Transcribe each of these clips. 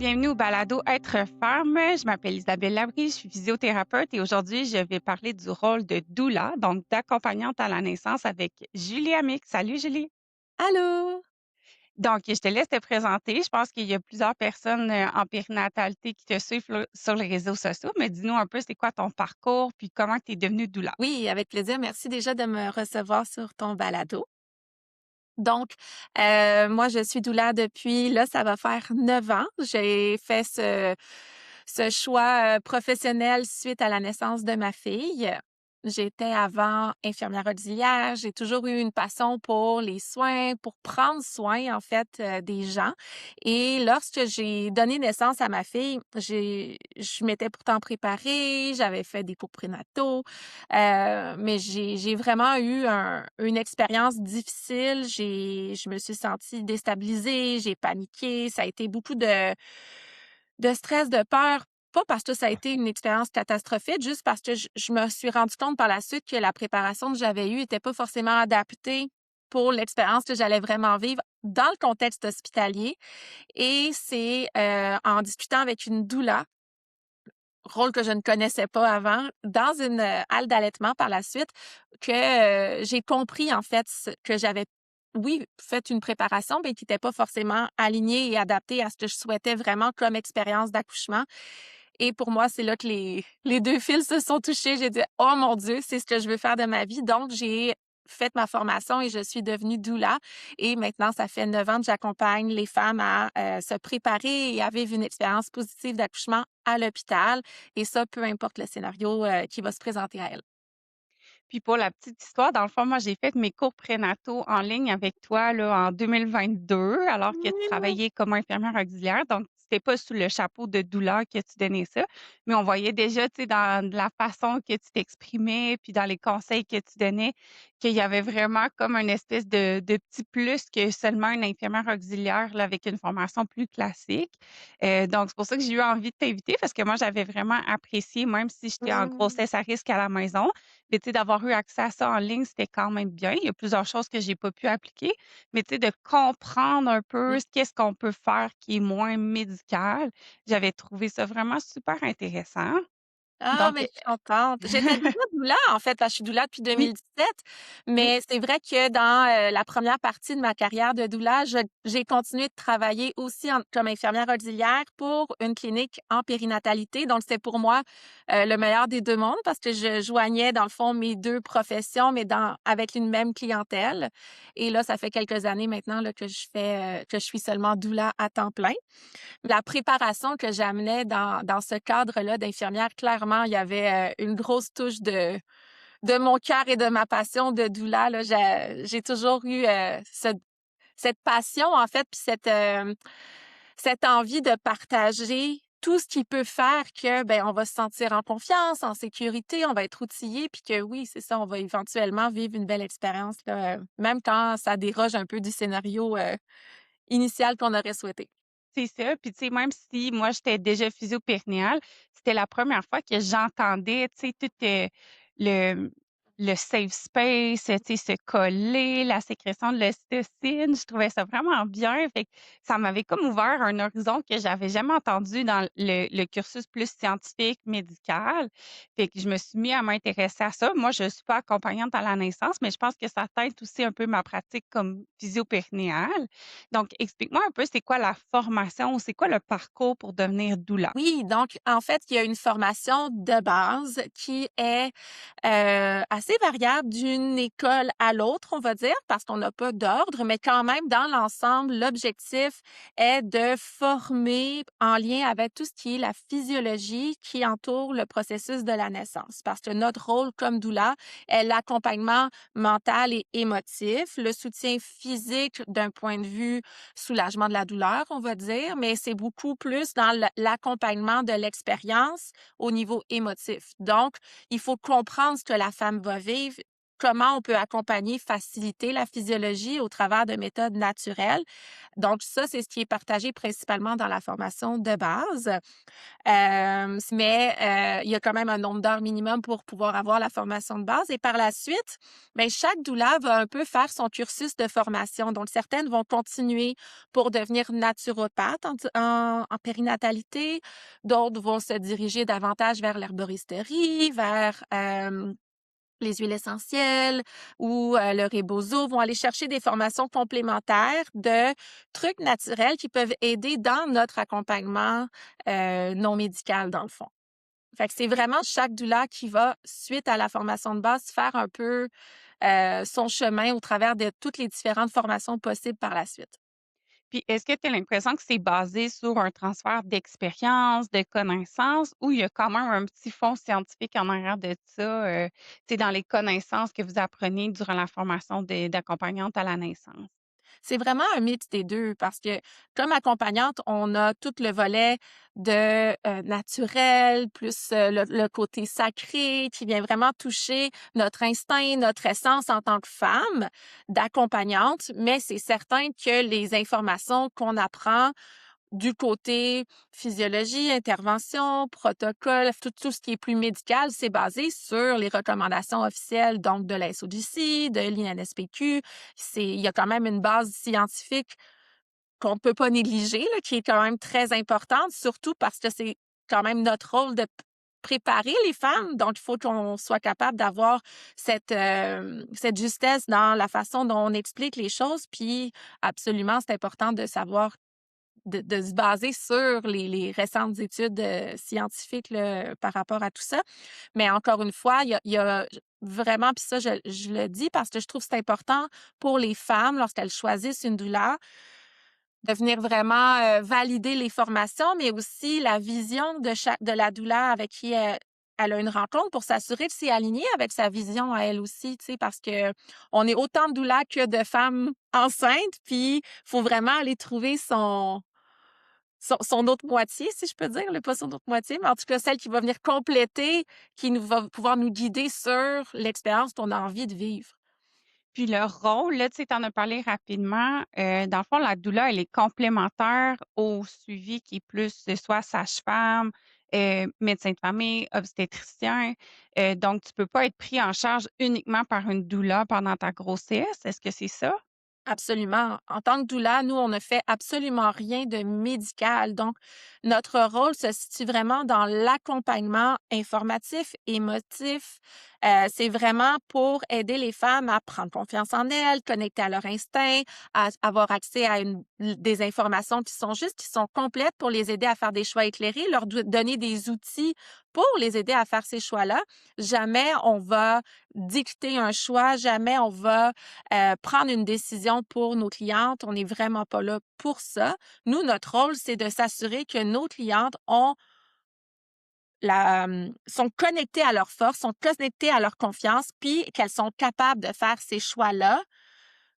bienvenue au balado Être femme. Je m'appelle Isabelle Labrie, je suis physiothérapeute et aujourd'hui, je vais parler du rôle de doula, donc d'accompagnante à la naissance avec Julie Amick. Salut Julie! Allô? Donc, je te laisse te présenter. Je pense qu'il y a plusieurs personnes en périnatalité qui te suivent sur les réseaux sociaux, mais dis-nous un peu, c'est quoi ton parcours, puis comment tu es devenue doula? Oui, avec plaisir. Merci déjà de me recevoir sur ton balado. Donc, moi, je suis doula depuis, là, ça va faire 9 ans. J'ai fait ce choix, professionnel suite à la naissance de ma fille. J'étais avant infirmière auxiliaire. J'ai toujours eu une passion pour les soins, pour prendre soin, en fait, des gens. Et lorsque j'ai donné naissance à ma fille, je m'étais pourtant préparée, j'avais fait des cours prénataux, mais j'ai vraiment eu une expérience difficile. Je me suis sentie déstabilisée, j'ai paniqué. Ça a été beaucoup de stress, de peur, pas parce que ça a été une expérience catastrophique, juste parce que je me suis rendu compte par la suite que la préparation que j'avais eue était pas forcément adaptée pour l'expérience que j'allais vraiment vivre dans le contexte hospitalier. Et c'est, en discutant avec une doula, rôle que je ne connaissais pas avant, dans une, halle d'allaitement par la suite, que, j'ai compris en fait que j'avais, oui, fait une préparation, mais qui était pas forcément alignée et adaptée à ce que je souhaitais vraiment comme expérience d'accouchement. Et pour moi, c'est là que les 2 fils se sont touchés. J'ai dit: «Oh mon Dieu, c'est ce que je veux faire de ma vie». Donc j'ai fait ma formation et je suis devenue doula et maintenant ça fait 9 ans que j'accompagne les femmes à, se préparer et à vivre une expérience positive d'accouchement à l'hôpital et ça, peu importe le scénario, qui va se présenter à elles. Puis pour la petite histoire, dans le fond, moi, j'ai fait mes cours prénataux en ligne avec toi là, en 2022, alors que tu travaillais comme infirmière auxiliaire. Donc, c'était pas sous le chapeau de douleur que tu donnais ça, mais on voyait déjà, tu sais, dans la façon que tu t'exprimais, puis dans les conseils que tu donnais, qu'il y avait vraiment comme une espèce de petit plus que seulement une infirmière auxiliaire là, avec une formation plus classique. Donc, c'est pour ça que j'ai eu envie de t'inviter parce que moi, j'avais vraiment apprécié, même si j'étais en Mmh. grossesse à risque à la maison. Mais tu sais, d'avoir eu accès à ça en ligne, c'était quand même bien. Il y a plusieurs choses que j'ai pas pu appliquer, mais tu sais, de comprendre un peu qu'est-ce qu'on peut faire qui est moins médical, j'avais trouvé ça vraiment super intéressant. Ah, Donc mais je suis contente. J'étais déjà doula, en fait, parce que je suis doula depuis oui, 2017, oui. mais c'est vrai que dans, la première partie de ma carrière de doula, j'ai continué de travailler aussi comme infirmière auxiliaire pour une clinique en périnatalité. Donc c'est pour moi, le meilleur des 2 mondes parce que je joignais, dans le fond, mes 2 professions, mais avec une même clientèle. Et là, ça fait quelques années maintenant, là, que je suis seulement doula à temps plein. La préparation que j'amenais dans ce cadre-là d'infirmière, clairement, il y avait, une grosse touche de mon cœur et de ma passion de doula, là. J'ai toujours eu, cette passion, en fait, puis cette envie de partager tout ce qui peut faire que, ben, on va se sentir en confiance, en sécurité, on va être outillés, puis que oui, c'est ça, on va éventuellement vivre une belle expérience, là, même quand ça déroge un peu du scénario, initial qu'on aurait souhaité. C'est ça, puis tu sais, même si moi j'étais déjà physio-périnéale, c'était la première fois que j'entendais, tu sais, tout, le le safe space, tu sais, se coller, la sécrétion de l'ocytocine. Je trouvais ça vraiment bien, fait que ça m'avait comme ouvert un horizon que j'avais jamais entendu dans le cursus plus scientifique, médical. Fait que je me suis mis à m'intéresser à ça. Moi, je suis pas accompagnante à la naissance, mais je pense que ça teinte aussi un peu ma pratique comme physio-périnéale. Donc, explique-moi un peu, c'est quoi la formation? C'est quoi le parcours pour devenir doula? Oui, donc en fait, il y a une formation de base qui est, assez variable d'une école à l'autre, on va dire, parce qu'on n'a pas d'ordre, mais quand même, dans l'ensemble, l'objectif est de former en lien avec tout ce qui est la physiologie qui entoure le processus de la naissance. Parce que notre rôle comme doula est l'accompagnement mental et émotif, le soutien physique d'un point de vue soulagement de la douleur, on va dire, mais c'est beaucoup plus dans l'accompagnement de l'expérience au niveau émotif. Donc, il faut comprendre ce que la femme va vivre, comment on peut accompagner, faciliter la physiologie au travers de méthodes naturelles. Donc ça, c'est ce qui est partagé principalement dans la formation de base. Il y a quand même un nombre d'heures minimum pour pouvoir avoir la formation de base et par la suite, ben chaque doula va un peu faire son cursus de formation. Donc certaines vont continuer pour devenir naturopathes en périnatalité, d'autres vont se diriger davantage vers l'herboristerie, vers, les huiles essentielles ou le rebozo, vont aller chercher des formations complémentaires de trucs naturels qui peuvent aider dans notre accompagnement, non médical, dans le fond. Fait que c'est vraiment chaque doula qui va, suite à la formation de base, faire un peu, son chemin au travers de toutes les différentes formations possibles par la suite. Puis est-ce que tu as l'impression que c'est basé sur un transfert d'expérience, de connaissances ou il y a quand même un petit fond scientifique en arrière de ça, tu sais, dans les connaissances que vous apprenez durant la formation d'accompagnante à la naissance? C'est vraiment un mix des 2 parce que comme accompagnante, on a tout le volet de, naturel plus, le côté sacré qui vient vraiment toucher notre instinct, notre essence en tant que femme d'accompagnante, mais c'est certain que les informations qu'on apprend du côté physiologie, intervention, protocole, tout ce qui est plus médical, c'est basé sur les recommandations officielles, donc de la SOGC, de l'INSPQ. Il y a quand même une base scientifique qu'on ne peut pas négliger, là, qui est quand même très importante, surtout parce que c'est quand même notre rôle de préparer les femmes. Donc, il faut qu'on soit capable d'avoir cette justesse dans la façon dont on explique les choses. Puis, absolument, c'est important de savoir de se baser sur les récentes études, scientifiques là, par rapport à tout ça. Mais encore une fois, il y a vraiment puis ça, je le dis parce que je trouve que c'est important pour les femmes lorsqu'elles choisissent une doula, de venir vraiment, valider les formations, mais aussi la vision de la doula avec qui elle a une rencontre pour s'assurer que c'est aligné avec sa vision à elle aussi, tu sais? Parce qu'on est autant de doulas que de femmes enceintes, puis faut vraiment aller trouver son autre moitié, si je peux dire, pas son autre moitié, mais en tout cas celle qui va venir compléter, qui nous va pouvoir nous guider sur l'expérience qu'on a envie de vivre. Puis le rôle, là, tu sais, tu en as parlé rapidement, dans le fond, la doula, elle est complémentaire au suivi qui est plus, soit sage-femme, médecin de famille, obstétricien, donc tu peux pas être pris en charge uniquement par une doula pendant ta grossesse. Est-ce que c'est ça? Absolument. En tant que doula, nous, on ne fait absolument rien de médical. Donc, notre rôle se situe vraiment dans l'accompagnement informatif, émotif. C'est vraiment pour aider les femmes à prendre confiance en elles, connecter à leur instinct, à avoir accès à des informations qui sont complètes pour les aider à faire des choix éclairés, leur donner des outils pour les aider à faire ces choix-là. Jamais on va dicter un choix, jamais on va prendre une décision pour nos clientes. On n'est vraiment pas là pour ça. Nous, notre rôle, c'est de s'assurer que nos clientes sont connectées à leurs forces, sont connectées à leur confiance, puis qu'elles sont capables de faire ces choix-là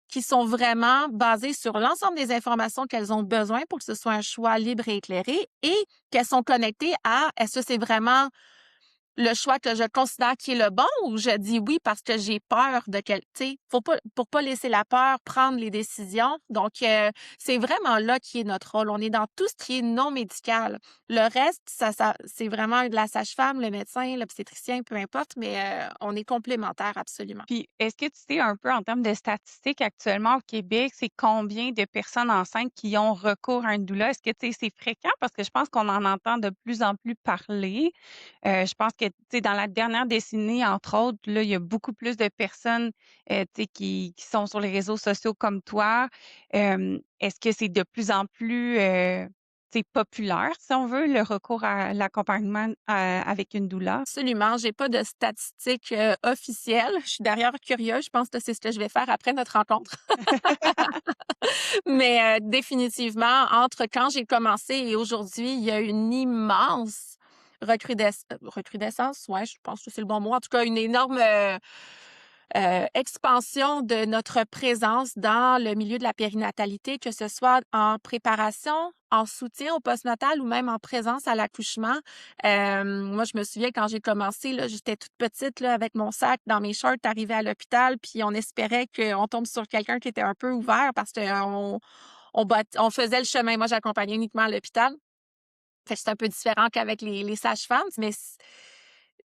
qui sont vraiment basés sur l'ensemble des informations qu'elles ont besoin pour que ce soit un choix libre et éclairé et qu'elles sont connectées à est-ce que c'est vraiment le choix que je considère qui est le bon ou je dis oui parce que j'ai peur de tu sais, pour pas laisser la peur prendre les décisions. Donc, c'est vraiment là qui est notre rôle. On est dans tout ce qui est non médical. Le reste, ça c'est vraiment de la sage-femme, le médecin, l'obstétricien, peu importe, mais on est complémentaires absolument. Puis est-ce que tu sais un peu en termes de statistiques actuellement au Québec, c'est combien de personnes enceintes qui ont recours à une doula? Est-ce que tu sais, c'est fréquent? Parce que je pense qu'on en entend de plus en plus parler. Je pense que, tu sais, dans la dernière décennie, entre autres, là, il y a beaucoup plus de personnes, tu sais, qui sont sur les réseaux sociaux comme toi. Est-ce que c'est de plus en plus, tu sais, populaire, si on veut, le recours à l'accompagnement, avec une doula? Absolument, j'ai pas de statistiques, officielles. Je suis d'ailleurs curieuse, je pense que c'est ce que je vais faire après notre rencontre. Mais, définitivement, entre quand j'ai commencé et aujourd'hui, il y a une immense recrudescence, ouais, je pense que c'est le bon mot. En tout cas, une énorme, expansion de notre présence dans le milieu de la périnatalité, que ce soit en préparation, en soutien au postnatal ou même en présence à l'accouchement. Moi, je me souviens quand j'ai commencé, là, j'étais toute petite là, avec mon sac dans mes shorts, arrivée à l'hôpital, puis on espérait qu'on tombe sur quelqu'un qui était un peu ouvert parce qu'on faisait le chemin. Moi, j'accompagnais uniquement à l'hôpital. Fait que c'est un peu différent qu'avec les sages-femmes, mais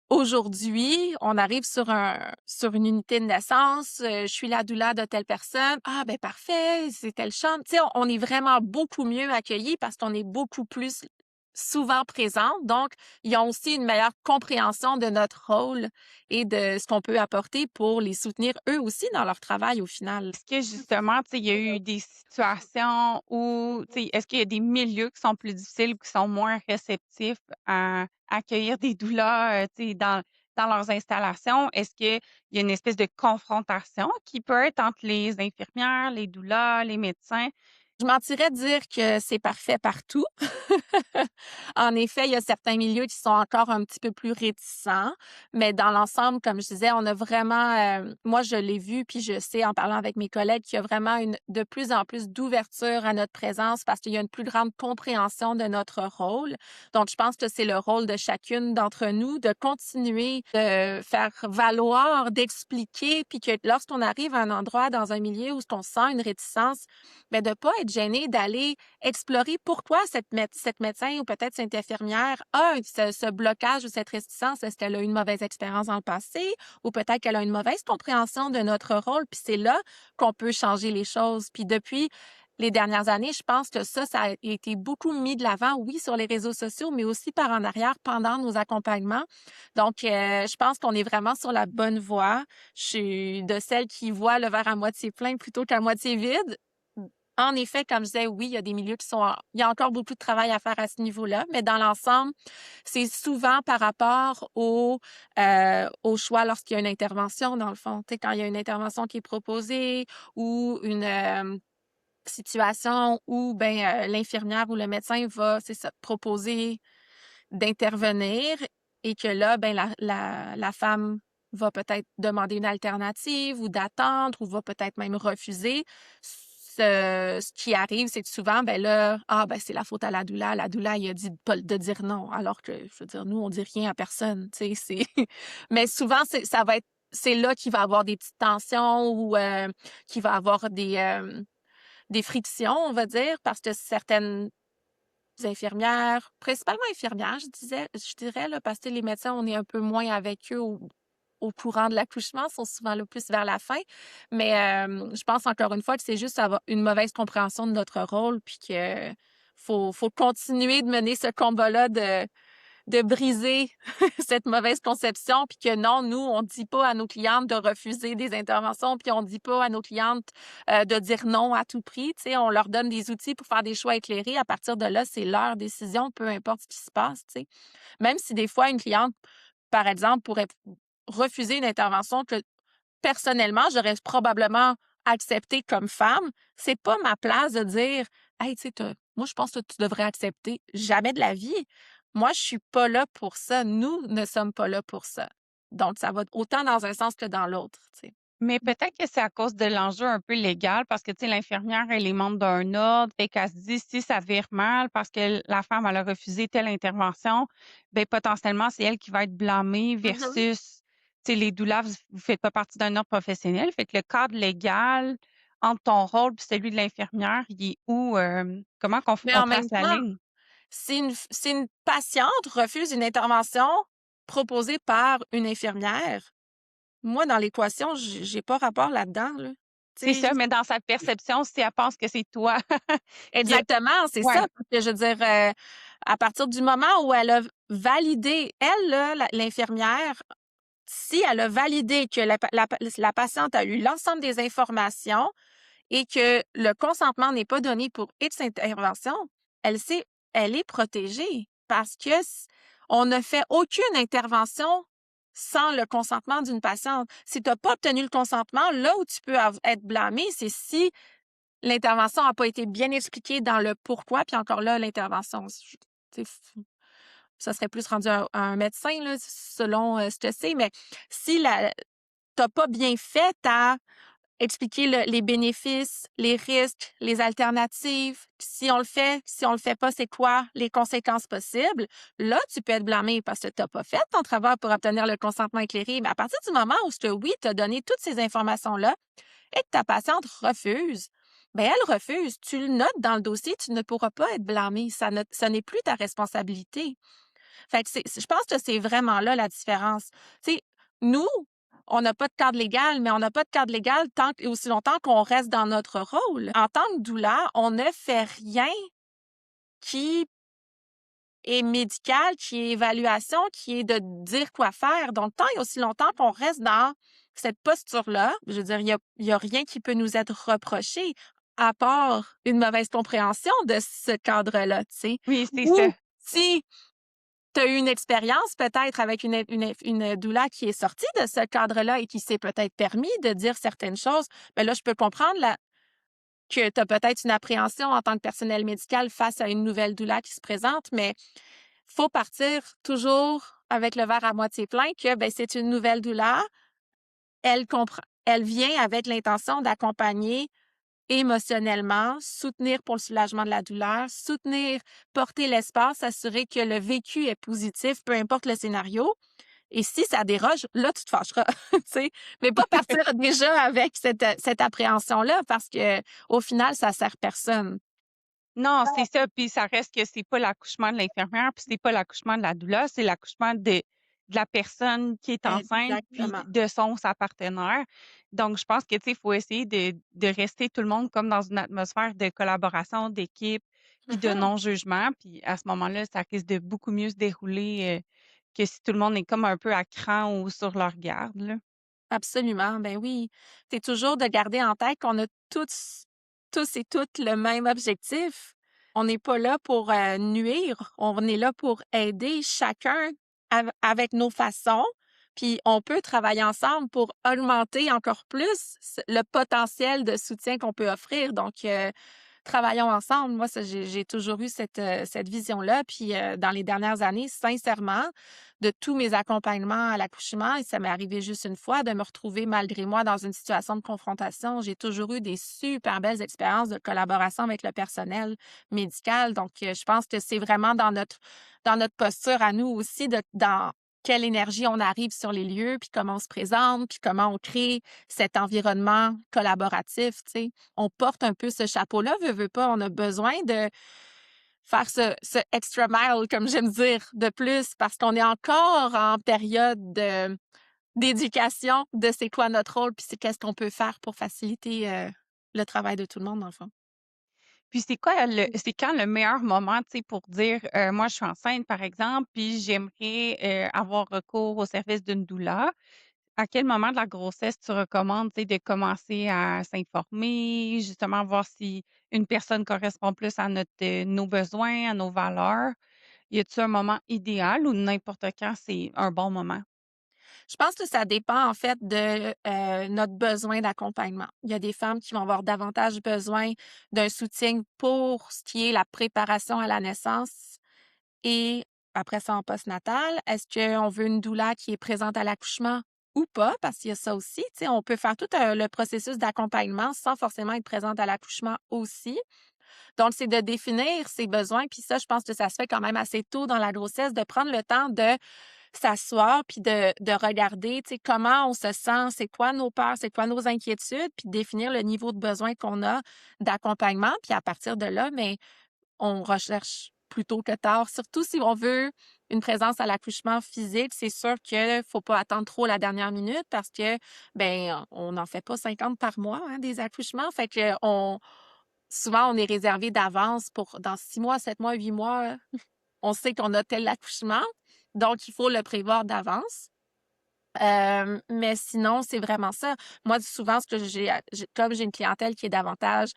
aujourd'hui, on arrive sur une unité de naissance, je suis la doula de telle personne. Ah ben parfait, c'est telle chambre. Tu sais, on est vraiment beaucoup mieux accueillis parce qu'on est beaucoup plus souvent présents. Donc, ils ont aussi une meilleure compréhension de notre rôle et de ce qu'on peut apporter pour les soutenir eux aussi dans leur travail au final. Est-ce que justement, tu sais, il y a eu des situations où, tu sais, est-ce qu'il y a des milieux qui sont plus difficiles ou qui sont moins réceptifs à accueillir des doulas, tu sais, dans leurs installations? Est-ce qu'il y a une espèce de confrontation qui peut être entre les infirmières, les doulas, les médecins? Je mentirais de dire que c'est parfait partout. En effet, il y a certains milieux qui sont encore un petit peu plus réticents, mais dans l'ensemble, comme je disais, on a vraiment, moi je l'ai vu, puis je sais en parlant avec mes collègues qu'il y a vraiment de plus en plus d'ouverture à notre présence parce qu'il y a une plus grande compréhension de notre rôle. Donc, je pense que c'est le rôle de chacune d'entre nous de continuer de faire valoir, d'expliquer, puis que lorsqu'on arrive à un endroit dans un milieu où on sent une réticence, mais de pas être gêné d'aller explorer pourquoi cette médecin ou peut-être cette infirmière a ce blocage ou cette réticence. Est-ce qu'elle a eu une mauvaise expérience dans le passé ou peut-être qu'elle a une mauvaise compréhension de notre rôle? Puis c'est là qu'on peut changer les choses. Puis depuis les dernières années, je pense que ça a été beaucoup mis de l'avant, oui, sur les réseaux sociaux, mais aussi par en arrière pendant nos accompagnements. Donc, je pense qu'on est vraiment sur la bonne voie. Je suis de celles qui voient le verre à moitié plein plutôt qu'à moitié vide. En effet, comme je disais, oui, il y a des milieux qui sont il y a encore beaucoup de travail à faire à ce niveau-là, mais dans l'ensemble, c'est souvent par rapport au choix lorsqu'il y a une intervention, dans le fond. Tu sais, quand il y a une intervention qui est proposée ou une situation où ben l'infirmière ou le médecin va, c'est ça, proposer d'intervenir et que là, ben la femme va peut-être demander une alternative ou d'attendre ou va peut-être même refuser. Ce qui arrive, c'est que souvent, ben là, ah ben c'est la faute à la doula. La doula, il a dit de dire non, alors que, je veux dire, nous, on dit rien à personne, tu sais, c'est... Mais souvent, ça va être, c'est là qu'il va y avoir des petites tensions ou qu'il va y avoir des frictions, on va dire, parce que certaines infirmières, principalement infirmières, je dirais, là, parce que les médecins, on est un peu moins avec eux au courant de l'accouchement, sont souvent le plus vers la fin. Mais je pense encore une fois que c'est juste avoir une mauvaise compréhension de notre rôle, puis que faut continuer de mener ce combat-là de briser cette mauvaise conception, puis que non, nous, on ne dit pas à nos clientes de refuser des interventions, puis on ne dit pas à nos clientes de dire non à tout prix. Tu sais, on leur donne des outils pour faire des choix éclairés. À partir de là, c'est leur décision, peu importe ce qui se passe. Tu sais. Même si des fois, une cliente, par exemple, pourrait refuser une intervention que personnellement, j'aurais probablement accepté comme femme, c'est pas ma place de dire hey, tu sais, moi, je pense que tu devrais accepter. Jamais de la vie. Moi, je suis pas là pour ça. Nous ne sommes pas là pour ça. Donc, ça va autant dans un sens que dans l'autre, tu sais. Mais peut-être que c'est à cause de l'enjeu un peu légal parce que, tu sais, l'infirmière, elle est membre d'un ordre, fait qu'elle se dit si ça vire mal parce que la femme, elle a refusé telle intervention, ben potentiellement, c'est elle qui va être blâmée Mhm. versus, tu sais, les doulas, vous faites pas partie d'un ordre professionnel, fait que le cadre légal entre ton rôle et celui de l'infirmière, il est où? Comment Mais on en trace même la temps, ligne? si une patiente refuse une intervention proposée par une infirmière, moi, dans l'équation, j'ai pas rapport là-dedans, là. C'est Tu sais, ça, mais dans sa perception, si elle pense que c'est toi qui a exactement, c'est ouais. ça. Parce que je veux dire, à partir du moment où elle a validé, elle, là, l'infirmière, si elle a validé que la patiente a eu l'ensemble des informations et que le consentement n'est pas donné pour X intervention, elle sait, elle est protégée parce que on ne fait aucune intervention sans le consentement d'une patiente. Si tu n'as pas obtenu le consentement, là où tu peux être blâmé, c'est si l'intervention n'a pas été bien expliquée dans le pourquoi, puis encore là, l'intervention, tu sais, ça serait plus rendu à un médecin, là, selon ce que c'est, mais si t'as pas bien fait à expliquer les bénéfices, les risques, les alternatives. Si on le fait, si on le fait pas, c'est quoi les conséquences possibles? Là, tu peux être blâmé parce que t'as pas fait ton travail pour obtenir le consentement éclairé. Mais à partir du moment où oui, t'as donné toutes ces informations-là et que ta patiente refuse, ben elle refuse. Tu le notes dans le dossier, tu ne pourras pas être blâmé. Ça n'est plus ta responsabilité. Fait que je pense que c'est vraiment là la différence. Tu sais, nous, on n'a pas de cadre légal, mais on n'a pas de cadre légal tant et aussi longtemps qu'on reste dans notre rôle. En tant que doula, on ne fait rien qui est médical, qui est évaluation, qui est de dire quoi faire. Donc, tant et aussi longtemps qu'on reste dans cette posture-là, je veux dire, il y a rien qui peut nous être reproché à part une mauvaise compréhension de ce cadre-là, tu sais. Oui, c'est ça. Ou si tu as eu une expérience peut-être avec une doula qui est sortie de ce cadre-là et qui s'est peut-être permis de dire certaines choses, mais là, je peux comprendre que tu as peut-être une appréhension en tant que personnel médical face à une nouvelle doula qui se présente, mais faut partir toujours avec le verre à moitié plein que ben, c'est une nouvelle doula, elle comprend, elle vient avec l'intention d'accompagner émotionnellement, soutenir pour le soulagement de la douleur, soutenir, porter l'espace, s'assurer que le vécu est positif, peu importe le scénario. Et si ça déroge, là, tu te fâcheras, tu sais. Mais pas partir déjà avec cette appréhension-là parce que au final, ça sert personne. Non, c'est ça, puis ça reste que c'est pas l'accouchement de l'infirmière, puis c'est pas l'accouchement de la doula, c'est l'accouchement de la personne qui est enceinte, puis Exactement. de sa partenaire. Donc je pense que, tu sais, il faut essayer de rester tout le monde comme dans une atmosphère de collaboration, d'équipe, puis de Mhm. non-jugement, puis à ce moment-là, ça risque de beaucoup mieux se dérouler, que si tout le monde est comme un peu à cran ou sur leur garde, là. Absolument, ben oui. C'est toujours de garder en tête qu'on a tous et toutes le même objectif. On n'est pas là pour nuire, on est là pour aider chacun avec nos façons, puis on peut travailler ensemble pour augmenter encore plus le potentiel de soutien qu'on peut offrir. Donc, travaillons ensemble. Moi, j'ai toujours eu cette vision-là. Puis, dans les dernières années, sincèrement, de tous mes accompagnements à l'accouchement, et ça m'est arrivé juste une fois, de me retrouver malgré moi dans une situation de confrontation. J'ai toujours eu des super belles expériences de collaboration avec le personnel médical. Donc, je pense que c'est vraiment dans notre posture à nous aussi, dans quelle énergie on arrive sur les lieux, puis comment on se présente, puis comment on crée cet environnement collaboratif, tu sais. On porte un peu ce chapeau-là, veut pas, on a besoin de faire ce extra mile, comme j'aime dire, de plus, parce qu'on est encore en période d'éducation de c'est quoi notre rôle, puis c'est qu'est-ce qu'on peut faire pour faciliter le travail de tout le monde, dans le fond. Puis c'est quand le meilleur moment, tu sais, pour dire, moi je suis enceinte par exemple, puis j'aimerais, avoir recours au service d'une doula. À quel moment de la grossesse tu recommandes, tu sais, de commencer à s'informer, justement voir si une personne correspond plus à nos besoins, à nos valeurs? Y a-tu un moment idéal ou n'importe quand c'est un bon moment? Je pense que ça dépend en fait de notre besoin d'accompagnement. Il y a des femmes qui vont avoir davantage besoin d'un soutien pour ce qui est la préparation à la naissance et après ça en postnatal. Est-ce qu'on veut une doula qui est présente à l'accouchement ou pas? Parce qu'il y a ça aussi. Tu sais, on peut faire tout le processus d'accompagnement sans forcément être présente à l'accouchement aussi. Donc, c'est de définir ses besoins. Puis ça, je pense que ça se fait quand même assez tôt dans la grossesse, de prendre le temps de s'asseoir puis de regarder, tu sais, comment on se sent, c'est quoi nos peurs, c'est quoi nos inquiétudes, puis définir le niveau de besoin qu'on a d'accompagnement. Puis à partir de là, mais on recherche plus tôt que tard, surtout si on veut une présence à l'accouchement physique. C'est sûr qu'il faut pas attendre trop la dernière minute parce que, ben, on n'en fait pas 50 par mois, hein, des accouchements. Fait que souvent, on est réservé d'avance pour dans 6 mois, 7 mois, 8 mois, on sait qu'on a tel accouchement, donc il faut le prévoir d'avance. Mais sinon, c'est vraiment ça. Moi, souvent, ce que comme j'ai une clientèle qui est davantage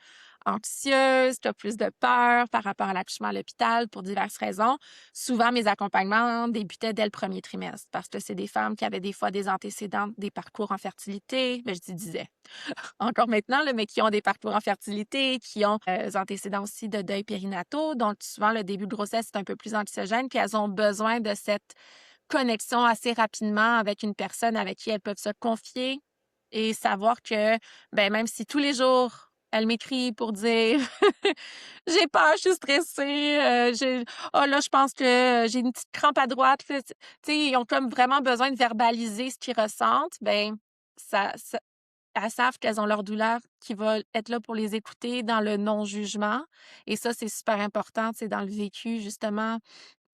anxieuse, qui a plus de peur par rapport à l'accouchement à l'hôpital pour diverses raisons, souvent mes accompagnements débutaient dès le premier trimestre parce que c'est des femmes qui avaient des fois des antécédents, des parcours en fertilité. Mais je disais encore maintenant, là, mais qui ont des parcours en fertilité, qui ont des antécédents aussi de deuil périnataux. Donc, souvent, le début de grossesse, c'est un peu plus anxiogène, puis elles ont besoin de cette connexion assez rapidement avec une personne avec qui elles peuvent se confier, et savoir que, ben, même si tous les jours, elle m'écrit pour dire: «J'ai peur, je suis stressée, oh là, je pense que j'ai une petite crampe à droite», là, tu sais, ils ont comme vraiment besoin de verbaliser ce qu'ils ressentent, ben, ça elles savent qu'elles ont leur douleur qui va être là pour les écouter dans le non-jugement et ça, c'est super important, tu sais, dans le vécu, justement.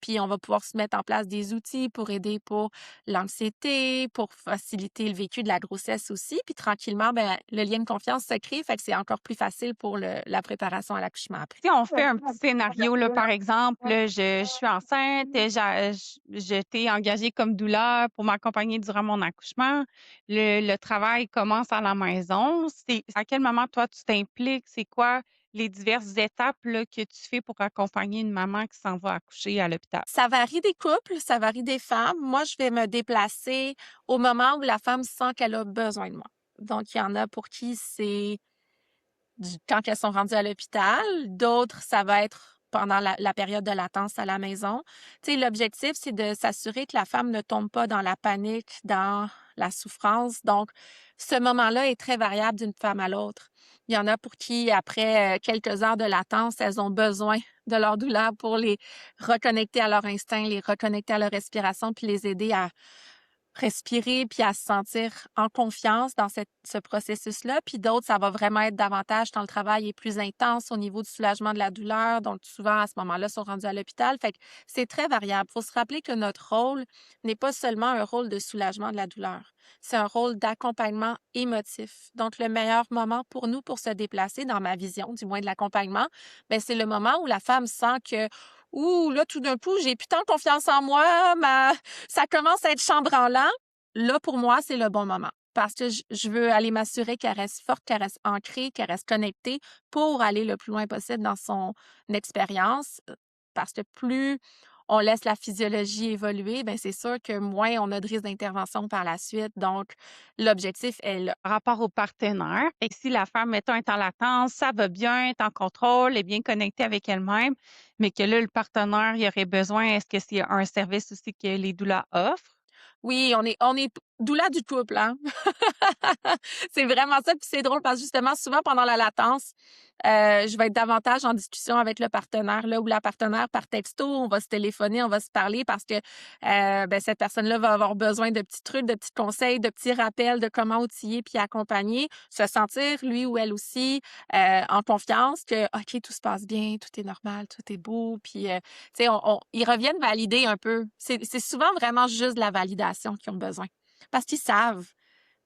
Puis on va pouvoir se mettre en place des outils pour aider pour l'anxiété, pour faciliter le vécu de la grossesse aussi. Puis tranquillement, ben, le lien de confiance se crée, fait que c'est encore plus facile pour la préparation à l'accouchement après. Si on fait un petit scénario, là, par exemple, là, je suis enceinte, je t'ai engagée comme doula pour m'accompagner durant mon accouchement. Le travail commence à la maison. C'est à quel moment, toi, tu t'impliques? C'est quoi les diverses étapes, là, que tu fais pour accompagner une maman qui s'en va accoucher à l'hôpital? Ça varie des couples, ça varie des femmes. Moi, je vais me déplacer au moment où la femme sent qu'elle a besoin de moi. Donc, il y en a pour qui c'est quand elles sont rendues à l'hôpital. D'autres, ça va être pendant la période de latence à la maison. Tu sais, l'objectif, c'est de s'assurer que la femme ne tombe pas dans la panique, dans la souffrance. Donc, ce moment-là est très variable d'une femme à l'autre. Il y en a pour qui, après quelques heures de latence, elles ont besoin de leur douleur pour les reconnecter à leur instinct, les reconnecter à leur respiration, puis les aider à respirer puis à se sentir en confiance dans ce processus-là. Puis d'autres, ça va vraiment être davantage quand le travail est plus intense au niveau du soulagement de la douleur. Donc, souvent, à ce moment-là, sont rendus à l'hôpital. Fait que c'est très variable. Il faut se rappeler que notre rôle n'est pas seulement un rôle de soulagement de la douleur. C'est un rôle d'accompagnement émotif. Donc, le meilleur moment pour nous pour se déplacer, dans ma vision, du moins de l'accompagnement, ben c'est le moment où la femme sent que ouh, là, tout d'un coup, j'ai plus tant confiance en moi, ça commence à être chambranlant. Là, pour moi, c'est le bon moment parce que je veux aller m'assurer qu'elle reste forte, qu'elle reste ancrée, qu'elle reste connectée pour aller le plus loin possible dans son expérience. Parce que plus on laisse la physiologie évoluer, ben c'est sûr que moins on a de risque d'intervention par la suite. Donc, l'objectif est là. Rapport au partenaire. Et si la femme, mettons, est en latence, ça va bien, est en contrôle, est bien connectée avec elle-même, mais que là, le partenaire, il aurait besoin, est-ce que c'est un service aussi que les doulas offrent? Oui, on est doula du couple, hein? C'est vraiment ça, puis c'est drôle parce que justement, souvent pendant la latence, je vais être davantage en discussion avec le partenaire, là, ou la partenaire par texto, on va se téléphoner, on va se parler parce que, ben, cette personne-là va avoir besoin de petits trucs, de petits conseils, de petits rappels de comment outiller puis accompagner, se sentir, lui ou elle aussi, en confiance que: «OK, tout se passe bien, tout est normal, tout est beau», puis, tu sais, on ils reviennent valider un peu. C'est souvent vraiment juste de la validation qu'ils ont besoin parce qu'ils savent.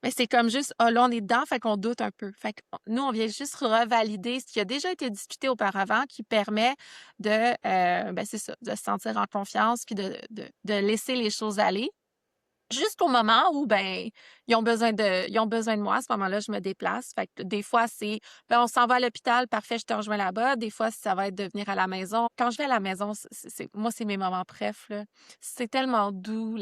Mais c'est comme juste: «Ah là, on est dedans, fait qu'on doute un peu». Fait que nous, on vient juste revalider ce qui a déjà été discuté auparavant qui permet de, ben, c'est ça, de se sentir en confiance puis de laisser les choses aller. Jusqu'au moment où, ben, ils ont besoin de moi. À ce moment-là, je me déplace. Fait que des fois, c'est, ben, on s'en va à l'hôpital, parfait, je te rejoins là-bas. Des fois, ça va être de venir à la maison. Quand je vais à la maison, moi, c'est mes moments préf, là. C'est tellement doux.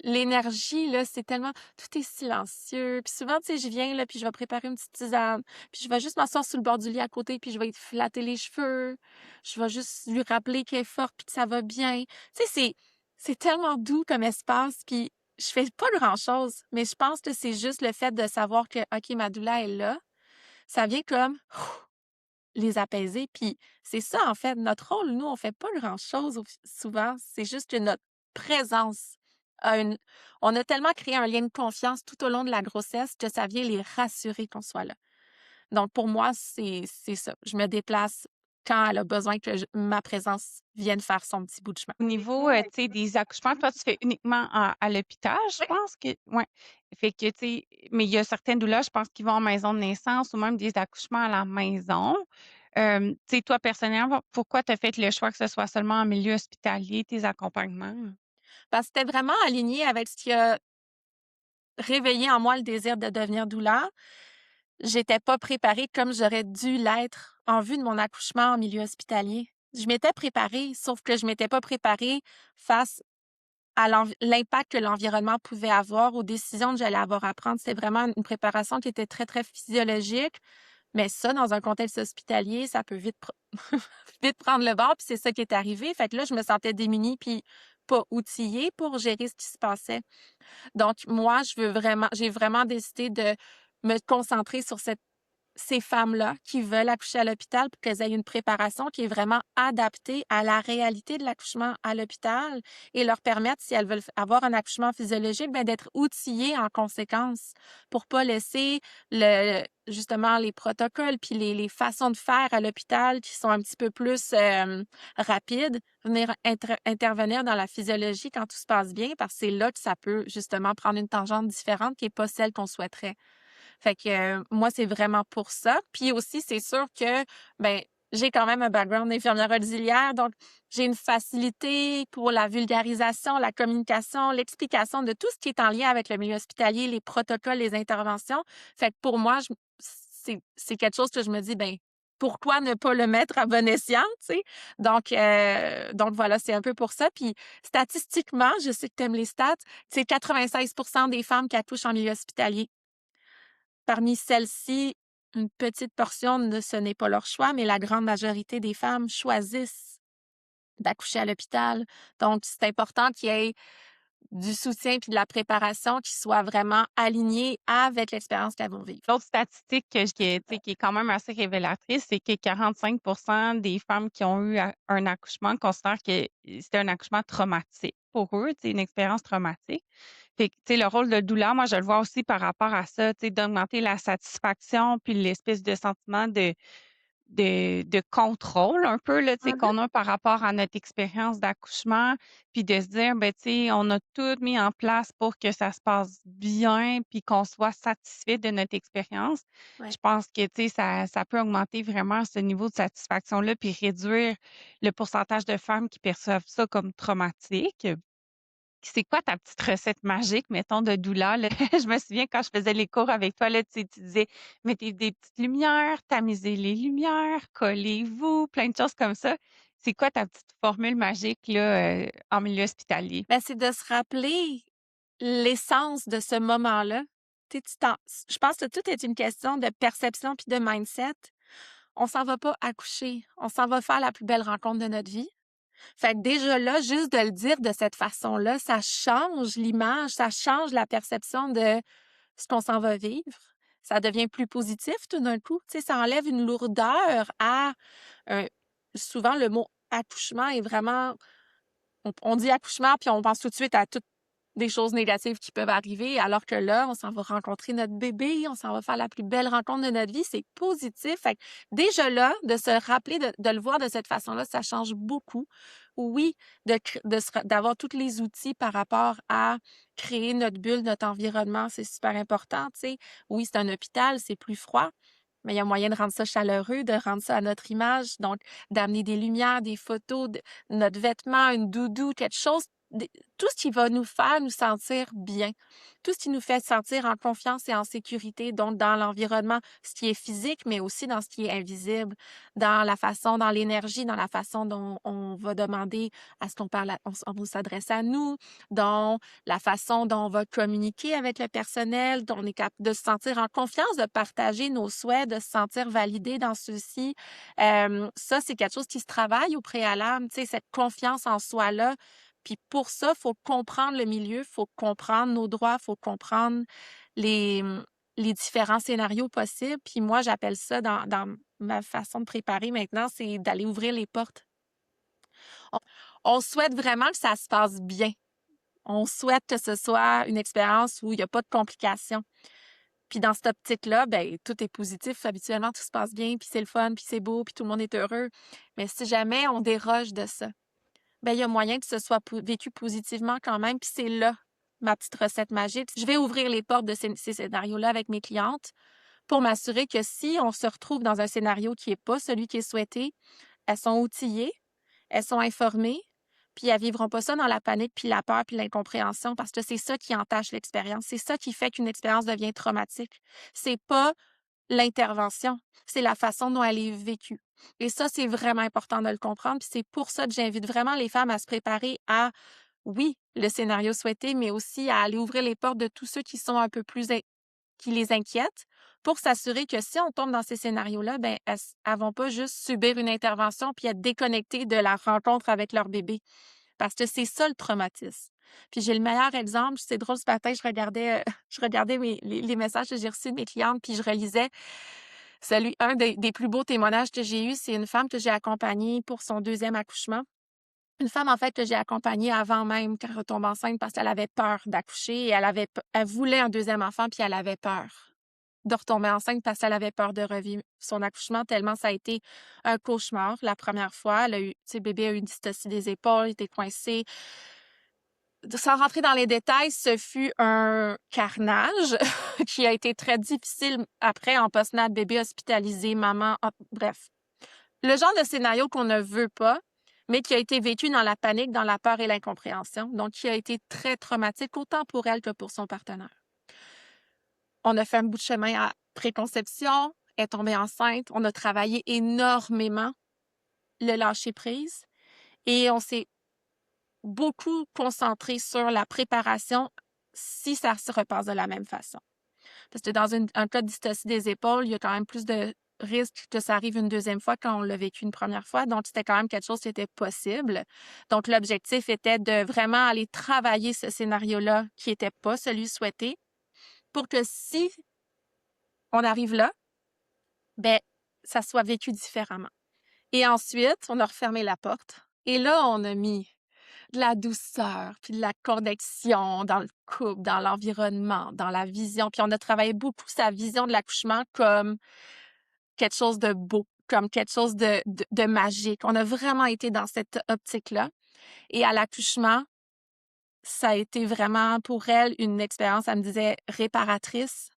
L'énergie, là, c'est tellement, tout est silencieux. Puis souvent, tu sais, je viens, là, puis je vais préparer une petite tisane. Puis je vais juste m'asseoir sur le bord du lit à côté, puis je vais lui flatter les cheveux. Je vais juste lui rappeler qu'elle est forte, puis que ça va bien. Tu sais, c'est tellement doux comme espace, puis je fais pas grand-chose, mais je pense que c'est juste le fait de savoir que, OK, ma doula est là, ça vient comme les apaiser, puis c'est ça, en fait, notre rôle, nous, on fait pas grand-chose souvent, c'est juste que notre présence a une on a tellement créé un lien de confiance tout au long de la grossesse que ça vient les rassurer qu'on soit là. Donc pour moi, c'est ça. Je me déplace quand elle a besoin que ma présence vienne faire son petit bout de chemin. Au niveau, tu sais, des accouchements, toi, tu fais uniquement à l'hôpital, je Oui. pense que ouais. Fait que, tu sais, mais il y a certaines doulas, je pense, qui vont en maison de naissance ou même des accouchements à la maison. Tu sais, toi, personnellement, pourquoi tu as fait le choix que ce soit seulement en milieu hospitalier, tes accompagnements? Parce que c'était vraiment aligné avec ce qui a réveillé en moi le désir de devenir doula. J'étais pas préparée comme j'aurais dû l'être en vue de mon accouchement en milieu hospitalier. Je m'étais préparée, sauf que je m'étais pas préparée face à l'impact que l'environnement pouvait avoir, aux décisions que j'allais avoir à prendre. C'était vraiment une préparation qui était très, très physiologique, mais ça, dans un contexte hospitalier, ça peut vite vite prendre le bord, puis c'est ça qui est arrivé. Fait que là, je me sentais démunie, puis pas outillés pour gérer ce qui se passait. Donc moi, j'ai vraiment décidé de me concentrer sur ces femmes-là qui veulent accoucher à l'hôpital pour qu'elles aient une préparation qui est vraiment adaptée à la réalité de l'accouchement à l'hôpital et leur permettre, si elles veulent avoir un accouchement physiologique, ben, d'être outillées en conséquence pour pas laisser justement les protocoles puis les façons de faire à l'hôpital qui sont un petit peu plus rapides, venir intervenir dans la physiologie quand tout se passe bien parce que c'est là que ça peut justement prendre une tangente différente qui est pas celle qu'on souhaiterait. Fait que moi, c'est vraiment pour ça. Puis aussi, c'est sûr que, ben, j'ai quand même un background d'infirmière auxiliaire, donc j'ai une facilité pour la vulgarisation, la communication, l'explication de tout ce qui est en lien avec le milieu hospitalier, les protocoles, les interventions. Fait que pour moi, c'est quelque chose que je me dis, ben, pourquoi ne pas le mettre à bon escient, tu sais? Donc voilà, c'est un peu pour ça. Puis statistiquement, je sais que tu aimes les stats, c'est 96 des femmes qui accouchent en milieu hospitalier. Parmi celles-ci, une petite portion ce n'est pas leur choix, mais la grande majorité des femmes choisissent d'accoucher à l'hôpital. Donc, c'est important qu'il y ait du soutien puis de la préparation qui soit vraiment alignée avec l'expérience qu'elles vont vivre. L'autre statistique qui est quand même assez révélatrice, c'est que 45 des femmes qui ont eu un accouchement considèrent que c'était un accouchement traumatique pour eux, une expérience traumatique. Fait que, le rôle de doula, moi, je le vois aussi par rapport à ça, d'augmenter la satisfaction puis l'espèce de sentiment de contrôle un peu là, Mhm. qu'on a par rapport à notre expérience d'accouchement, puis de se dire, ben, on a tout mis en place pour que ça se passe bien, puis qu'on soit satisfait de notre expérience. Je Ouais. pense que, ça peut augmenter vraiment ce niveau de satisfaction-là, puis réduire le pourcentage de femmes qui perçoivent ça comme traumatique. C'est quoi ta petite recette magique, mettons, de doula, là? Je me souviens quand je faisais les cours avec toi, là, tu disais: «Mettez des petites lumières, tamisez les lumières, collez-vous», plein de choses comme ça. C'est quoi ta petite formule magique, là, en milieu hospitalier? Ben, c'est de se rappeler l'essence de ce moment-là. Tu sais, je pense que tout est une question de perception puis de mindset. On s'en va pas accoucher, on s'en va faire la plus belle rencontre de notre vie. Fait que déjà là, juste de le dire de cette façon-là, ça change l'image, ça change la perception de ce qu'on s'en va vivre. Ça devient plus positif tout d'un coup. Tu sais, ça enlève une lourdeur à un souvent le mot accouchement est vraiment on dit accouchement puis on pense tout de suite à toutes des choses négatives qui peuvent arriver, alors que là, on s'en va rencontrer notre bébé, on s'en va faire la plus belle rencontre de notre vie, c'est positif. Fait que déjà là, de se rappeler de le voir de cette façon-là, ça change beaucoup. Oui, d'avoir tous les outils par rapport à créer notre bulle, notre environnement, c'est super important, tu sais. Oui, c'est un hôpital, c'est plus froid, mais il y a moyen de rendre ça chaleureux, de rendre ça à notre image, donc d'amener des lumières, des photos, notre vêtement, une doudou, quelque chose, tout ce qui va nous faire nous sentir bien, tout ce qui nous fait sentir en confiance et en sécurité, donc dans l'environnement, ce qui est physique, mais aussi dans ce qui est invisible, dans la façon, dans l'énergie, dans la façon dont on va demander à ce qu'on parle, on va s'adresse à nous, dans la façon dont on va communiquer avec le personnel, dont on est capable de se sentir en confiance, de partager nos souhaits, de se sentir validé dans ceux-ci. Ça, c'est quelque chose qui se travaille au préalable, tu sais, cette confiance en soi-là. Puis pour ça, il faut comprendre le milieu, il faut comprendre nos droits, il faut comprendre les, les différents scénarios possibles. Puis moi, j'appelle ça dans ma façon de préparer maintenant, c'est d'aller ouvrir les portes. On, on souhaite vraiment que ça se passe bien. On souhaite que ce soit une expérience où il n'y a pas de complications. Puis dans cette optique-là, ben tout est positif. Habituellement, tout se passe bien, puis c'est le fun, puis c'est beau, puis tout le monde est heureux. Mais si jamais on déroge de ça, ben il y a moyen que ce soit vécu positivement quand même. Puis c'est là ma petite recette magique. Je vais ouvrir les portes de ces scénarios-là avec mes clientes pour m'assurer que si on se retrouve dans un scénario qui n'est pas celui qui est souhaité, elles sont outillées, elles sont informées, puis elles vivront pas ça dans la panique, puis la peur, puis l'incompréhension, parce que c'est ça qui entache l'expérience. C'est ça qui fait qu'une expérience devient traumatique. C'est pas l'intervention, c'est la façon dont elle est vécue. Et ça, c'est vraiment important de le comprendre. Puis c'est pour ça que j'invite vraiment les femmes à se préparer à, oui, le scénario souhaité, mais aussi à aller ouvrir les portes de tous ceux qui sont un peu plus qui les inquiètent pour s'assurer que si on tombe dans ces scénarios-là, ben elles vont pas juste subir une intervention puis être déconnectées de la rencontre avec leur bébé. parce que c'est ça le traumatisme. Puis j'ai le meilleur exemple, c'est drôle, ce matin, je regardais les messages que j'ai reçus de mes clientes, puis je relisais un des plus beaux témoignages que j'ai eu, c'est une femme que j'ai accompagnée pour son deuxième accouchement. Une femme, en fait, que j'ai accompagnée avant même qu'elle retombe enceinte parce qu'elle avait peur d'accoucher et elle voulait un deuxième enfant, puis elle avait peur de retomber enceinte parce qu'elle avait peur de revivre son accouchement tellement ça a été un cauchemar la première fois. Elle a eu, tu sais, bébé a eu une dystocie des épaules, il était coincé. Sans rentrer dans les détails, ce fut un carnage qui a été très difficile après en post-nat, bébé hospitalisé, maman, bref. Le genre de scénario qu'on ne veut pas, mais qui a été vécu dans la panique, dans la peur et l'incompréhension, donc qui a été très traumatique autant pour elle que pour son partenaire. On a fait un bout de chemin à préconception, elle est tombée enceinte, on a travaillé énormément le lâcher-prise et on s'est beaucoup concentré sur la préparation si ça se repasse de la même façon. Parce que dans un cas de dystocie des épaules, il y a quand même plus de risque que ça arrive une deuxième fois quand on l'a vécu une première fois. Donc, c'était quand même quelque chose qui était possible. Donc, l'objectif était de vraiment aller travailler ce scénario-là qui n'était pas celui souhaité pour que si on arrive là, ben, ça soit vécu différemment. Et ensuite, on a refermé la porte. Et là, on a mis de la douceur, puis de la connexion dans le couple, dans l'environnement, dans la vision. Puis on a travaillé beaucoup sa vision de l'accouchement comme quelque chose de beau, comme quelque chose de magique. On a vraiment été dans cette optique-là. Et à l'accouchement, ça a été vraiment pour elle une expérience, elle me disait, réparatrice,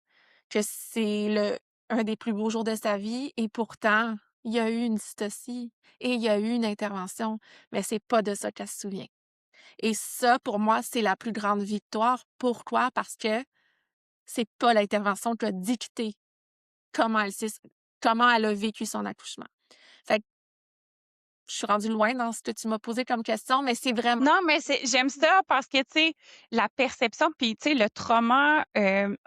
que c'est un des plus beaux jours de sa vie. Et pourtant, il y a eu une dystocie et il y a eu une intervention, mais c'est pas de ça qu'elle se souvient. Et ça, pour moi, c'est la plus grande victoire. Pourquoi? Parce que c'est pas l'intervention qui a dicté comment comment elle a vécu son accouchement. Fait que je suis rendue loin dans ce que tu m'as posé comme question, mais c'est vraiment Non, mais j'aime ça parce que, tu sais, la perception puis, tu sais, le trauma,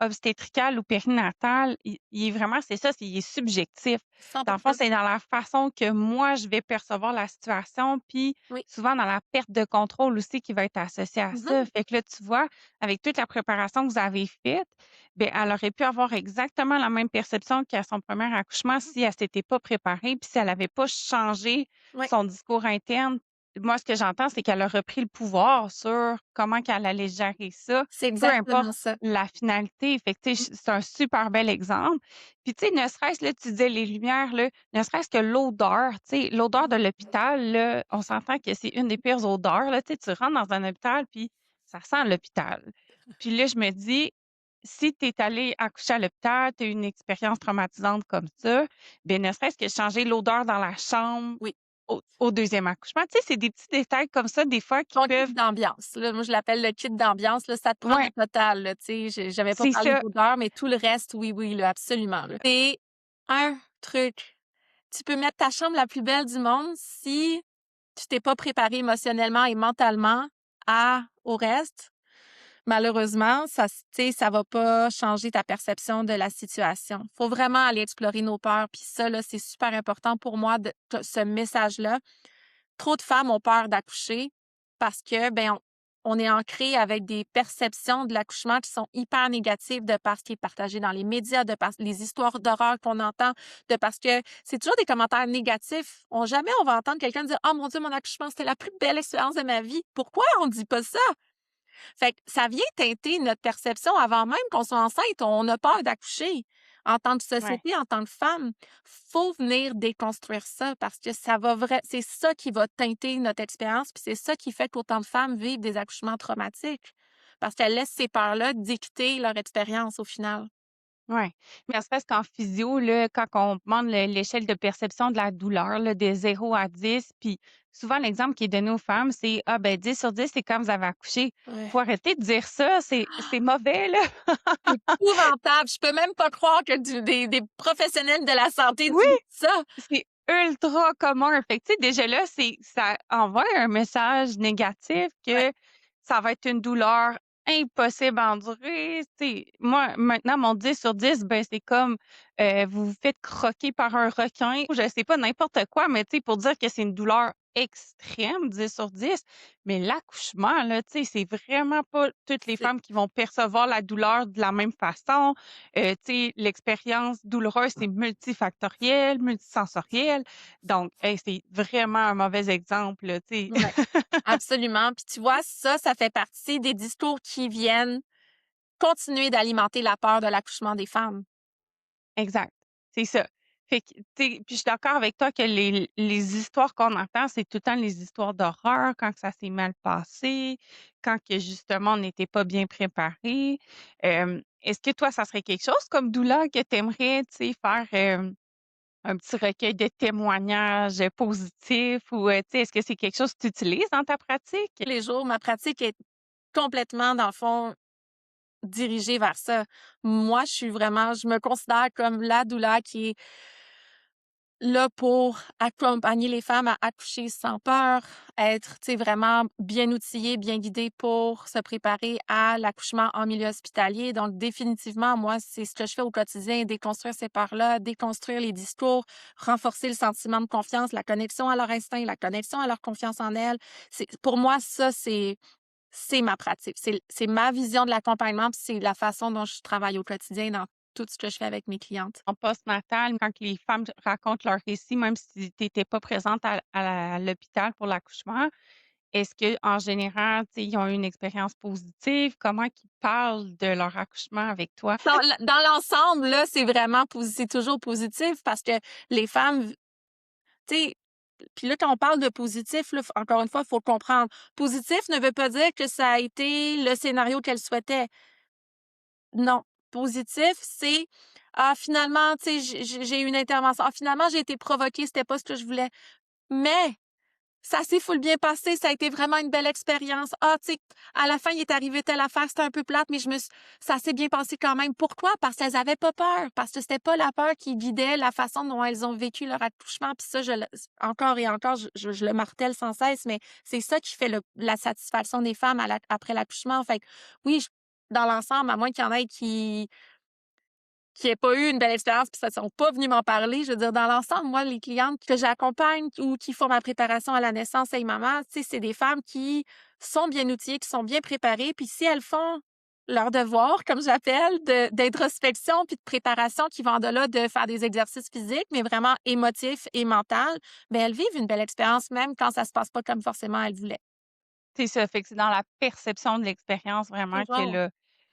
obstétrical ou périnatal, il est vraiment c'est ça, il est subjectif. Dans le fond, 100%. c'est dans la façon que moi, je vais percevoir la situation, puis Oui. souvent dans la perte de contrôle aussi qui va être associée à Mhm. ça. Fait que là, tu vois, avec toute la préparation que vous avez faite, bien, elle aurait pu avoir exactement la même perception qu'à son premier accouchement si elle s'était pas préparée, puis si elle avait pas changé Oui, son discours interne. Moi, ce que j'entends, c'est qu'elle a repris le pouvoir sur comment qu'elle allait gérer ça, c'est peu importe exactement ça. la finalité. Fait que, tu sais, c'est un super bel exemple. Puis, tu sais, ne serait-ce, là, tu disais les lumières, là, ne serait-ce que l'odeur, tu sais, l'odeur de l'hôpital, là, on s'entend que c'est une des pires odeurs, là. Tu sais, tu rentres dans un hôpital, puis ça sent l'hôpital. Puis là, je me dis, si tu es allé accoucher à l'hôpital, tu as eu une expérience traumatisante comme ça, bien, ne serait-ce que changer l'odeur dans la chambre, Oui. au deuxième accouchement. Tu sais, c'est des petits détails comme ça, des fois, qui Ton kit peuvent d'ambiance, là, moi je l'appelle le kit d'ambiance, là, ça te prend le ouais, total, là, tu sais, j'avais pas c'est parlé ça. d'odeur, mais tout le reste, oui, oui, là, absolument, là. C'est un truc. Tu peux mettre ta chambre la plus belle du monde si tu t'es pas préparé émotionnellement et mentalement au reste. Malheureusement, tu sais, ça va pas changer ta perception de la situation. Faut vraiment aller explorer nos peurs, puis ça, là, c'est super important pour moi ce message-là. Trop de femmes ont peur d'accoucher parce que, ben, on est ancré avec des perceptions de l'accouchement qui sont hyper négatives de par ce qui est partagé dans les médias, de par les histoires d'horreur qu'on entend, de parce que c'est toujours des commentaires négatifs. Jamais on va entendre quelqu'un dire: «Oh mon Dieu, mon accouchement, c'était la plus belle expérience de ma vie». Pourquoi on dit pas ça? Fait que ça vient teinter notre perception avant même qu'on soit enceinte. On a peur d'accoucher. En tant que Ouais. société, en tant que femme, faut venir déconstruire ça parce que ça va c'est ça qui va teinter notre expérience, puis c'est ça qui fait qu'autant de femmes vivent des accouchements traumatiques parce qu'elles laissent ces peurs-là dicter leur expérience au final. Ouais. Mais ne serait-ce qu'en physio, là, quand on demande l'échelle de perception de la douleur, là, de 0 à 10, puis souvent l'exemple qui est donné aux femmes, c'est ah ben 10 sur 10, c'est quand vous avez accouché. Ouais. Faut arrêter de dire ça, c'est mauvais, là. C'est épouvantable. Je peux même pas croire que des professionnels de la santé Oui, disent ça. c'est ultra commun. Fait que, tu sais, déjà là, ça envoie un message négatif Ouais. que ça va être une douleur impossible à endurer. Tu sais, moi, maintenant, mon 10 sur 10, ben, c'est comme vous vous faites croquer par un requin. Je sais pas, n'importe quoi, mais tu sais, pour dire que c'est une douleur extrême, 10/10, mais l'accouchement, là, tu sais, c'est vraiment pas toutes les C'est femmes qui vont percevoir la douleur de la même façon. Tu sais, l'expérience douloureuse, c'est multifactoriel, multisensoriel. Donc, hey, c'est vraiment un mauvais exemple, là, tu sais. ouais, absolument. Puis tu vois, ça fait partie des discours qui viennent continuer d'alimenter la peur de l'accouchement des femmes. Exact, c'est ça. Fait que, tu sais, puis je suis d'accord avec toi que les histoires qu'on entend, c'est tout le temps les histoires d'horreur quand que ça s'est mal passé, quand que justement on n'était pas bien préparé. Est-ce que toi, ça serait quelque chose comme doula que tu aimerais, tu sais, faire, un petit recueil de témoignages, positifs ou, tu sais, est-ce que c'est quelque chose que tu utilises dans ta pratique? Tous les jours, ma pratique est complètement, dans le fond, dirigée vers ça. Moi, je me considère comme la doula qui est là pour accompagner les femmes à accoucher sans peur, être, tu sais, vraiment bien outillée, bien guidée pour se préparer à l'accouchement en milieu hospitalier. Donc, définitivement, moi, c'est ce que je fais au quotidien, déconstruire ces peurs-là, déconstruire les discours, renforcer le sentiment de confiance, la connexion à leur instinct, la connexion à leur confiance en elles. Pour moi, ça, c'est ma pratique. C'est ma vision de l'accompagnement, puis c'est la façon dont je travaille au quotidien dans tout ce que je fais avec mes clientes. En postnatal, quand que les femmes racontent leur récit, même si tu étais pas présente à l'hôpital pour l'accouchement, est-ce qu'en général, tu sais, ils ont eu une expérience positive? Comment qu'ils parlent de leur accouchement avec toi? Dans l'ensemble, là, c'est toujours positif parce que les femmes, tu sais, puis là, quand on parle de positif, là, encore une fois, il faut comprendre. Positif ne veut pas dire que ça a été le scénario qu'elles souhaitaient. Non. Positif, c'est ah, finalement, tu sais, j'ai eu une intervention. Ah, finalement, j'ai été provoquée, c'était pas ce que je voulais. Mais ça s'est full bien passé, ça a été vraiment une belle expérience. Ah, tu sais, à la fin, il est arrivé telle affaire, c'était un peu plate, mais ça s'est bien passé quand même. Pourquoi? Parce qu'elles avaient pas peur, parce que c'était pas la peur qui guidait la façon dont elles ont vécu leur accouchement. Puis ça, encore et encore, je le martèle sans cesse, mais c'est ça qui fait la satisfaction des femmes après l'accouchement. Fait que, oui, dans l'ensemble, à moins qu'il y en ait qui n'aient pas eu une belle expérience puis ça ne sont pas venus m'en parler. Je veux dire, dans l'ensemble, moi, les clientes que j'accompagne ou qui font ma préparation à la naissance Hey Maman, tu sais, c'est des femmes qui sont bien outillées, qui sont bien préparées. Puis si elles font leur devoir, comme j'appelle, d'introspection puis de préparation qui vont de là de faire des exercices physiques, mais vraiment émotifs et mentaux, bien, elles vivent une belle expérience même quand ça se passe pas comme forcément elles voulaient. C'est ça, fait que c'est dans la perception de l'expérience vraiment que Toujours.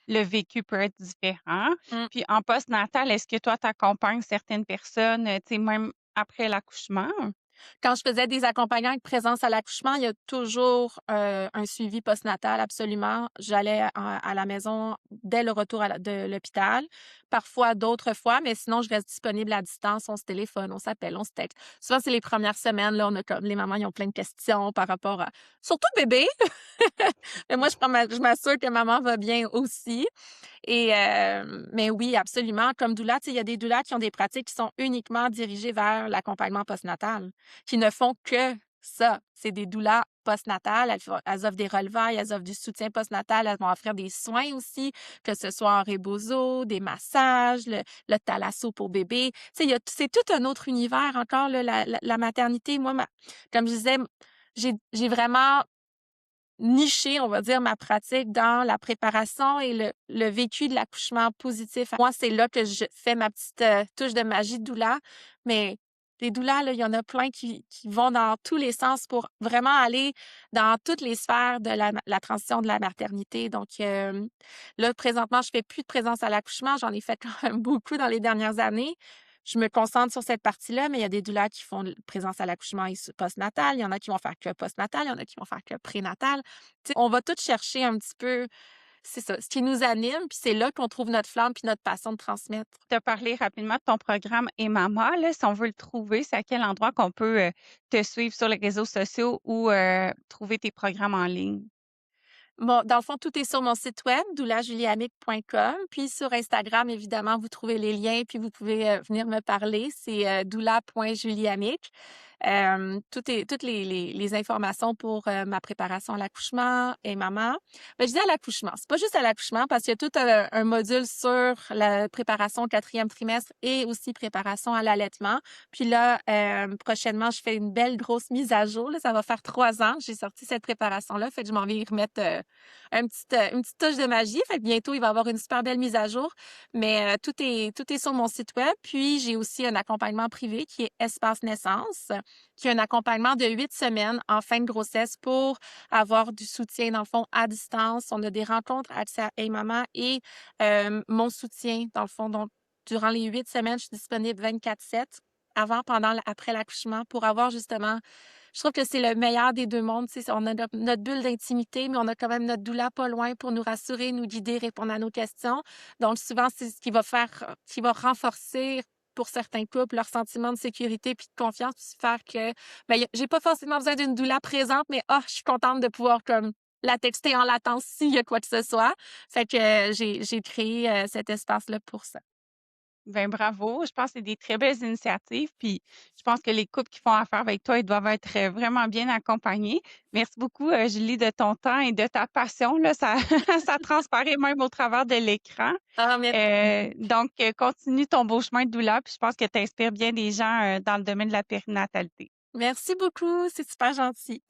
le vécu peut être différent. Mmh. Puis en postnatal, est-ce que toi, tu accompagnes certaines personnes, tu sais, même après l'accouchement? Quand je faisais des accompagnants avec présence à l'accouchement, il y a toujours, un suivi postnatal, absolument. J'allais à la maison dès le retour de l'hôpital, parfois d'autres fois, mais sinon je reste disponible à distance. On se téléphone, on s'appelle, on se texte. Souvent, c'est les premières semaines, là, on a comme les mamans, ils ont plein de questions par rapport à surtout bébé, mais moi, je m'assure que maman va bien aussi. Mais oui, absolument. Comme doula, tu sais, il y a des doulas qui ont des pratiques qui sont uniquement dirigées vers l'accompagnement postnatal, qui ne font que ça. C'est des doulas postnatales. Elles offrent des relevailles, elles offrent du soutien postnatal, elles vont offrir des soins aussi, que ce soit en rebozo, des massages, le thalasso pour bébé. Tu sais, c'est tout un autre univers encore, là, la maternité. Moi, comme je disais, j'ai vraiment nicher, on va dire, ma pratique dans la préparation et le vécu de l'accouchement positif. Moi, c'est là que je fais ma petite touche de magie de doula. Mais les doulas, là, il y en a plein qui vont dans tous les sens pour vraiment aller dans toutes les sphères de la transition de la maternité. Donc, là, présentement, je fais plus de présence à l'accouchement. J'en ai fait quand même beaucoup dans les dernières années. Je me concentre sur cette partie-là, mais il y a des doulas qui font présence à l'accouchement et postnatal. Il y en a qui vont faire que postnatal, il y en a qui vont faire que prénatal. Tu sais, on va tout chercher un petit peu, c'est ça, ce qui nous anime, puis c'est là qu'on trouve notre flamme puis notre passion de transmettre. Tu as parlé rapidement de ton programme Et Mama, là, si on veut le trouver, c'est à quel endroit qu'on peut, te suivre sur les réseaux sociaux ou, trouver tes programmes en ligne? Bon, dans le fond, tout est sur mon site web, doulajuliamique.com. Puis sur Instagram, évidemment, vous trouvez les liens, puis vous pouvez venir me parler. C'est doula.juliamique. Toutes les informations pour ma préparation à l'accouchement et maman. Ben, je dis à l'accouchement. C'est pas juste à l'accouchement parce qu'il y a tout un module sur la préparation au 4e trimestre et aussi préparation à l'allaitement. Puis là, prochainement, je fais une belle grosse mise à jour. Là, ça va faire 3 ans que j'ai sorti cette préparation-là. Fait que je m'en vais y remettre une petite touche de magie. Fait que bientôt, il va y avoir une super belle mise à jour. Mais tout est sur mon site web. Puis, j'ai aussi un accompagnement privé qui est Espace Naissance, qui est un accompagnement de 8 semaines en fin de grossesse pour avoir du soutien, dans le fond, à distance. On a des rencontres accès à Hey Maman et mon soutien, dans le fond. Donc, durant les 8 semaines, je suis disponible 24/7, avant, pendant, après l'accouchement, pour avoir justement, je trouve que c'est le meilleur des deux mondes. Tu sais, on a notre bulle d'intimité, mais on a quand même notre doula pas loin pour nous rassurer, nous guider, répondre à nos questions. Donc, souvent, c'est ce qui va renforcer pour certains couples leur sentiment de sécurité puis de confiance, puis faire que, ben, j'ai pas forcément besoin d'une doula présente, mais je suis contente de pouvoir comme la texter en latence s'il y a quoi que ce soit. Fait que j'ai créé cet espace-là pour ça. Ben bravo, je pense que c'est des très belles initiatives, puis je pense que les couples qui font affaire avec toi, ils doivent être vraiment bien accompagnés. Merci beaucoup, Julie, de ton temps et de ta passion, là, ça ça transparaît même au travers de l'écran. Ah, merci. Donc, continue ton beau chemin de doula, puis je pense que tu inspires bien des gens, dans le domaine de la périnatalité. Merci beaucoup, c'est super gentil.